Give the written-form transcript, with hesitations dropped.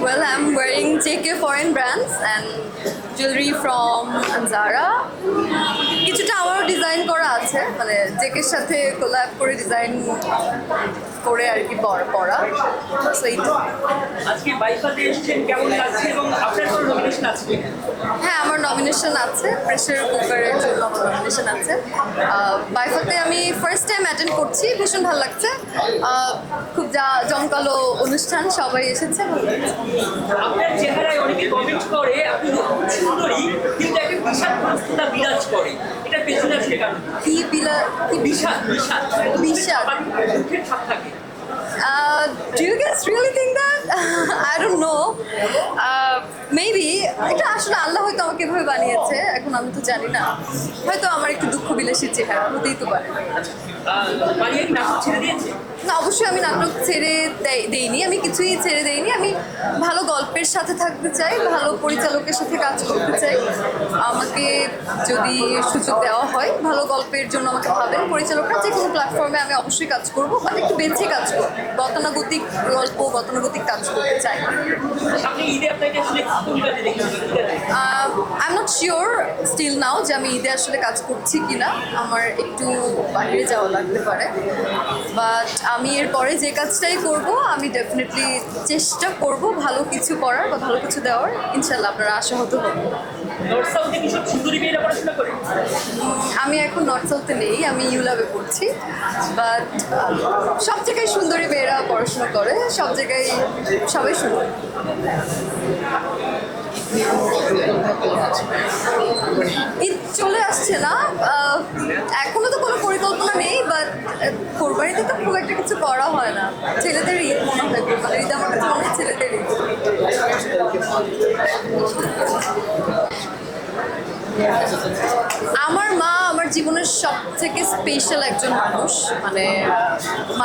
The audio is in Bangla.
Well, I'm wearing JK foreign brands and jewelry from Zara. কিছুটা আমারও ডিজাইন করা আছে, মানে জেকের সাথে কোলাব করে ডিজাইন করে আর কি পরা। সো আজকে বাইফাতে এসেছেন, কেমন লাগছে এবং আপনার কোনো নমিনেশন আছে কিনা? হ্যাঁ, আমার নমিনেশন আছে, প্রেসার কুকারের জন্য আমার নমিনেশন আছে। বাইফাতে আমি ফার্স্ট টাইম অ্যাটেন্ড করছি, ভীষণ ভালো লাগছে। খুব জমকালো অনুষ্ঠান, সবাই এসেছে, ভালো লাগছে। আপনার চেহারায় অনেকে কমেন্ট করে আপনি খুব সুন্দরী, কিন্তু একটা বিষাদগ্রস্ততা বিরাজ করে, এটা পেছনে আসলে কারণ কি বিষাদ বিষাদ দুঃখের ছাপ থাকে। Do you guys really think that? I don't know. Maybe এটা আসলে আল্লাহ হয়তো আমাকে এভাবে বানিয়েছে, এখন আমি তো জানি না। হয়তো আমার একটু দুঃখ বিলাসী চেহারা হতেই তো পারে। মারিয়া কি নাটক ছেড়ে দিয়েছে? না, অবশ্যই আমি নাটক ছেড়ে দেইনি, আমি কিছুই ছেড়ে দেইনি। আমি ভালো গল্পের সাথে থাকতে চাই, ভালো পরিচালকের সাথে কাজ করতে চাই। আমাকে যদি সুযোগ দেওয়া হয়, ভালো গল্পের জন্য আমাকে ভাবেন পরিচালকরা, যে কোনো প্ল্যাটফর্মে আমি অবশ্যই কাজ করবো, বাট একটু বেছে কাজ করবো। গতানুগতিক গল্প, গতানুগতিক কাজ করতে চাই। আপনি ঈদে আপনাকে আসলে কোন কাজে দেখেছেন? I am not sure still now যে আমি ঈদে আসলে কাজ করছি কিনা। আমার একটু বাইরে যাওয়া লাগতে পারে, বাট আমি এরপরে যে কাজটাই করব, আমি ডেফিনেটলি চেষ্টা করব ভালো কিছু করার বা ভালো কিছু দেওয়ার। ইনশাল্লাহ আপনারা আশাহত হবেন। নর্থ সাউথে কি সব সুন্দরী মেয়েরা পড়াশোনা করে? আমি এখন নর্থ সাউথে নেই, আমি ইউলাবে পড়ছি, বাট সব জায়গায় সুন্দরী মেয়েরা পড়াশোনা করে, সব জায়গায় সবাই সুন্দর। ঈদ চলে আসছে না, এখনো তো কোনো পরিকল্পনা নেই, বাট কোরবানিতে তো খুব একটা কিছু করা হয় না। ছেলেদের ঈদ মনে হয়, কোরবানির ঈদ আমার কাছে মনে হয় ছেলেদের ঈদ। আমার মা আমার জীবনের সব থেকে স্পেশাল একজন মানুষ, মানে